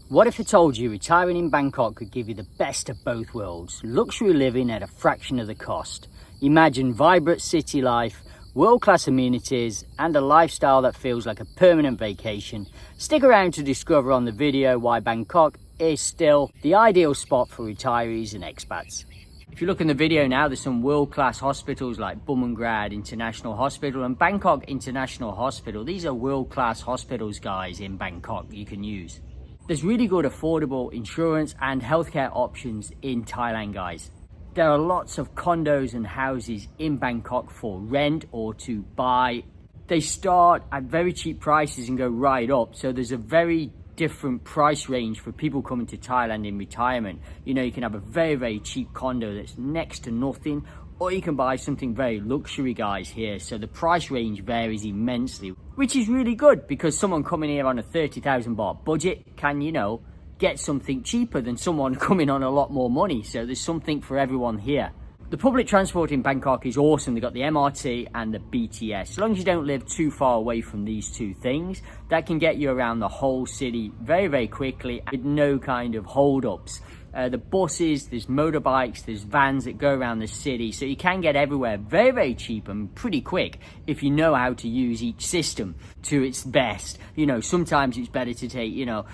What if I told you retiring in Bangkok could give you the best of both worlds? Luxury living at a fraction of the cost. Imagine vibrant city life, world-class amenities, and a lifestyle that feels like a permanent vacation. Stick around to discover on the video why Bangkok is still the ideal spot for retirees and expats. If you look in the video now, there's some world-class hospitals like Bumrungrad International Hospital and Bangkok International Hospital. These are world-class hospitals, guys, in Bangkok you can use. There's really good affordable insurance and healthcare options in Thailand, guys. There are lots of condos and houses in Bangkok for rent or to buy. They start at very cheap prices and go right up. So there's a very different price range for people coming to Thailand in retirement. You know, you can have a very, very cheap condo that's next to nothing, or you can buy something very luxury, guys, here. So the price range varies immensely, which is really good because someone coming here on a 30,000 baht budget can, you know, get something cheaper than someone coming on a lot more money. So there's something for everyone here. The public transport in Bangkok is awesome. They've got the MRT and the BTS. As long as you don't live too far away from these two things, that can get you around the whole city very, very quickly with no kind of hold-ups. The buses, there's motorbikes, there's vans that go around the city, so you can get everywhere very, very cheap and pretty quick if you know how to use each system to its best. You know, sometimes it's better to take, you know,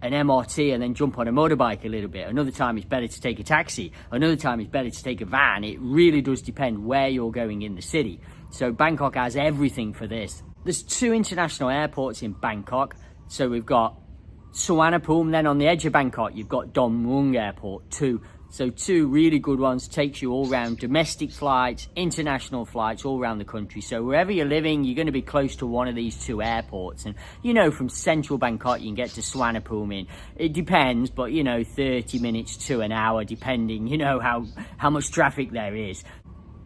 an MRT and then jump on a motorbike a little bit. Another time it's better to take a taxi. Another time it's better to take a van. It really does depend where you're going in the city. So Bangkok has everything for this. There's two international airports in Bangkok. So we've got Suvarnabhumi, then on the edge of Bangkok you've got Don Mueang Airport too. So two really good ones, takes you all around, domestic flights, international flights all around the country. So wherever you're living, you're going to be close to one of these two airports. And you know, from central Bangkok you can get to Suvarnabhumi. It depends, but you know, 30 minutes to an hour depending, you know, how much traffic there is.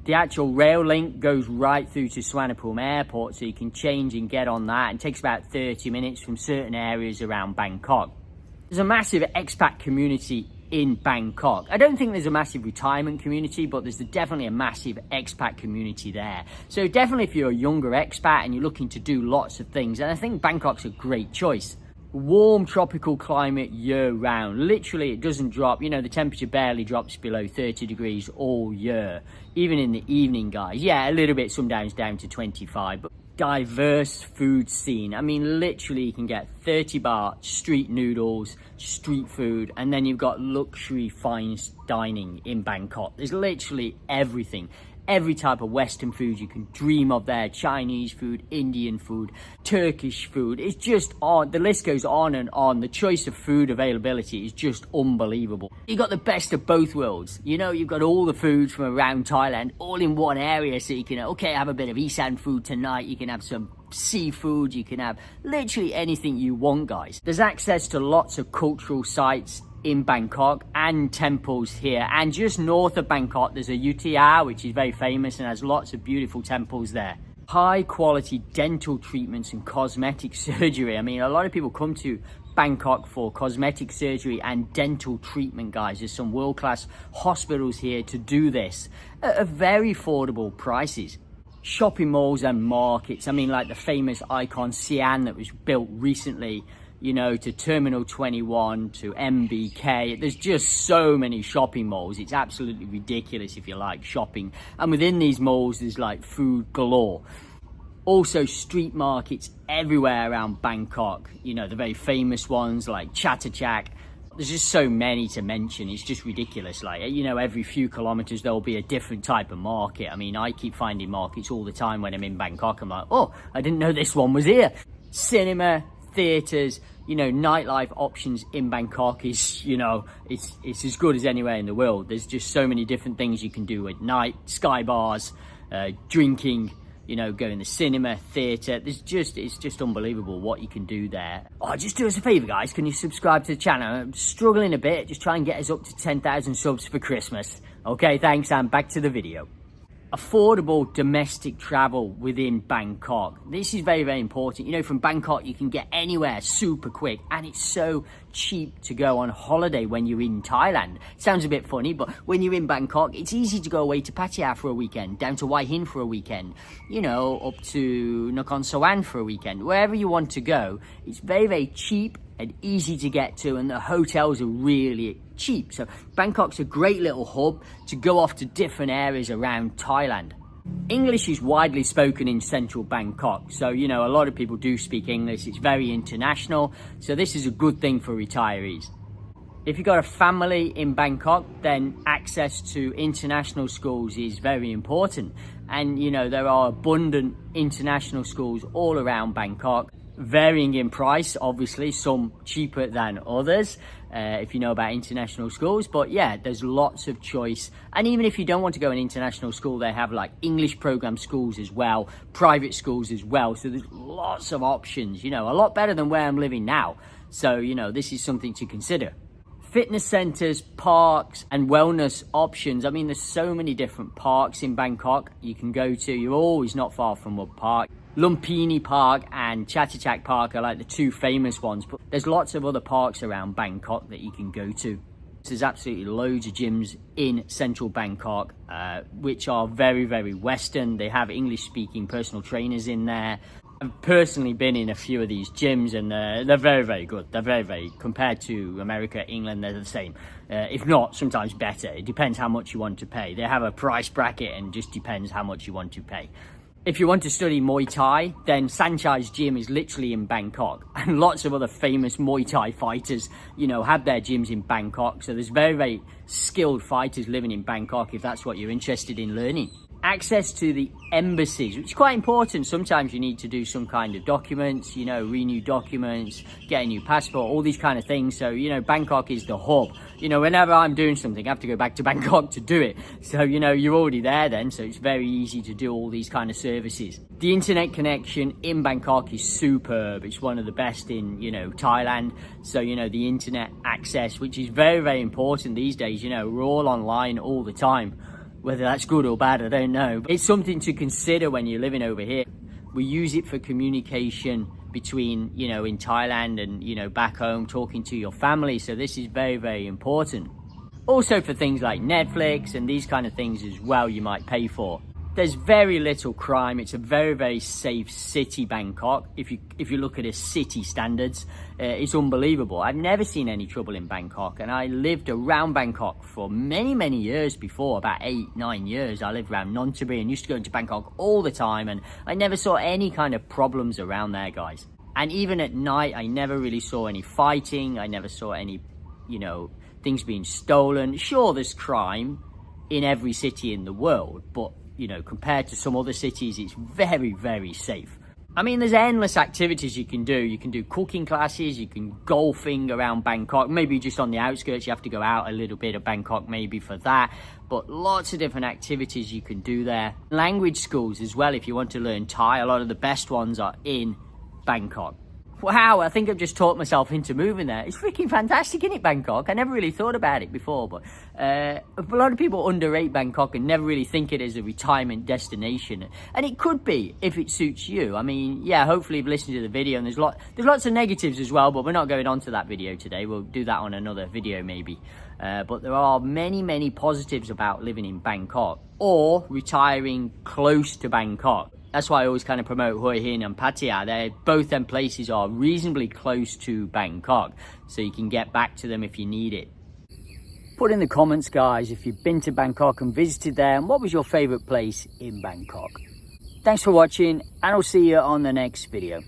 The actual rail link goes right through to Suvarnabhumi Airport, so you can change and get on that. It takes about 30 minutes from certain areas around Bangkok. There's a massive expat community in Bangkok. I don't think there's a massive retirement community, but there's definitely a massive expat community there. So definitely if you're a younger expat and you're looking to do lots of things, and I think Bangkok's a great choice. Warm tropical climate year round. Literally it doesn't drop, you know, the temperature barely drops below 30 degrees all year, even in the evening, guys. Yeah, a little bit sometimes down to 25, but diverse food scene. I mean, literally you can get 30 baht street noodles, street food, and then you've got luxury fine dining in Bangkok. There's literally everything. Every type of Western food you can dream of there. Chinese food, Indian food, Turkish food. It's just on. The list goes on and on. The choice of food availability is just unbelievable. You got the best of both worlds. You know, you've got all the foods from around Thailand all in one area. So you can, okay, have a bit of Isan food tonight. You can have some seafood. You can have literally anything you want, guys. There's access to lots of cultural sites in Bangkok and temples here, and just north of Bangkok there's a UTR which is very famous and has lots of beautiful temples there. High quality dental treatments and cosmetic surgery. I mean, a lot of people come to Bangkok for cosmetic surgery and dental treatment, guys. There's some world-class hospitals here to do this at very affordable prices. Shopping malls and markets, I mean, like the famous icon Siam that was built recently, you know, to Terminal 21, to MBK. There's just so many shopping malls. It's absolutely ridiculous if you like shopping. And within these malls, there's like food galore. Also street markets everywhere around Bangkok. You know, the very famous ones like Chatuchak. There's just so many to mention. It's just ridiculous. Like, you know, every few kilometers there'll be a different type of market. I mean, I keep finding markets all the time when I'm in Bangkok. I'm like, oh, I didn't know this one was here. Cinema, theaters, you know, nightlife options in Bangkok is, you know, it's as good as anywhere in the world. There's just so many different things you can do at night. Sky bars, drinking, you know, going to the cinema, theatre. It's just unbelievable what you can do there. Oh, just do us a favour, guys. Can you subscribe to the channel? I'm struggling a bit. Just try and get us up to 10,000 subs for Christmas. Okay, thanks, and back to the video. Affordable domestic travel within Bangkok. This is very, very important. You know, from Bangkok you can get anywhere super quick, and it's so cheap to go on holiday when you're in Thailand. Sounds a bit funny, but when you're in Bangkok, it's easy to go away to Pattaya for a weekend, down to Hua Hin for a weekend, you know, up to Nakhon Sawan for a weekend. Wherever you want to go, it's very, very cheap and easy to get to, and the hotels are really cheap. So Bangkok's a great little hub to go off to different areas around Thailand. English is widely spoken in central Bangkok, so you know, a lot of people do speak English. It's very international, so this is a good thing for retirees. If you've got a family in Bangkok, then access to international schools is very important. And you know, there are abundant international schools all around Bangkok, varying in price, obviously, some cheaper than others, if you know about international schools. But yeah, there's lots of choice. And even if you don't want to go an international school, they have like English program schools as well, private schools as well. So there's lots of options, you know, a lot better than where I'm living now. So, you know, this is something to consider. Fitness centers, parks, and wellness options. I mean, there's so many different parks in Bangkok you can go to. You're always not far from a park. Lumpini Park and Chatuchak Park are like the two famous ones, but there's lots of other parks around Bangkok that you can go to. There's absolutely loads of gyms in central Bangkok, which are very, very Western. They have English-speaking personal trainers in there. I've personally been in a few of these gyms, and they're very, very good. They're very, very, compared to America, England, they're the same. If not, sometimes better. It depends how much you want to pay. They have a price bracket, and just depends how much you want to pay. If you want to study Muay Thai, then Sanchai's gym is literally in Bangkok, and lots of other famous Muay Thai fighters, you know, have their gyms in Bangkok. So there's very, very skilled fighters living in Bangkok if that's what you're interested in learning. Access to the embassies, which is quite important. Sometimes you need to do some kind of documents, you know, renew documents, get a new passport, all these kind of things. So, you know, Bangkok is the hub. You know, whenever I'm doing something, I have to go back to Bangkok to do it. So, you know, you're already there then, so it's very easy to do all these kind of services. The internet connection in Bangkok is superb. It's one of the best in, you know, Thailand. So, you know, the internet access, which is very, very important these days. You know, we're all online all the time. Whether that's good or bad, I don't know. But it's something to consider when you're living over here. We use it for communication between, you know, in Thailand and, you know, back home, talking to your family. So this is very, very important. Also for things like Netflix and these kind of things as well, you might pay for. There's very little crime. It's a very, very safe city, Bangkok. If you look at its city standards, it's unbelievable. I've never seen any trouble in Bangkok, and I lived around Bangkok for many, many years before, about 8-9 years. I lived around Nonthaburi and used to go into Bangkok all the time, and I never saw any kind of problems around there, guys. And even at night, I never really saw any fighting. I never saw any, you know, things being stolen. Sure, there's crime in every city in the world, but you know, compared to some other cities, it's very, very safe. I mean, there's endless activities you can do. You can do cooking classes, you can golfing around Bangkok, maybe just on the outskirts. You have to go out a little bit of Bangkok maybe for that, but lots of different activities you can do there. Language schools as well, if you want to learn Thai, a lot of the best ones are in Bangkok. Wow, I think I've just talked myself into moving there. It's freaking fantastic, isn't it, Bangkok? I never really thought about it before, but a lot of people underrate Bangkok and never really think it as a retirement destination. And it could be, if it suits you. I mean, yeah, hopefully you've listened to the video, and there's lots of negatives as well, but we're not going on to that video today. We'll do that on another video maybe. But there are many, many positives about living in Bangkok or retiring close to Bangkok. That's why I always kind of promote Hua Hin and Pattaya. Both them places are reasonably close to Bangkok, so you can get back to them if you need it. Put in the comments, guys, if you've been to Bangkok and visited there, and what was your favorite place in Bangkok. Thanks for watching, and I'll see you on the next video.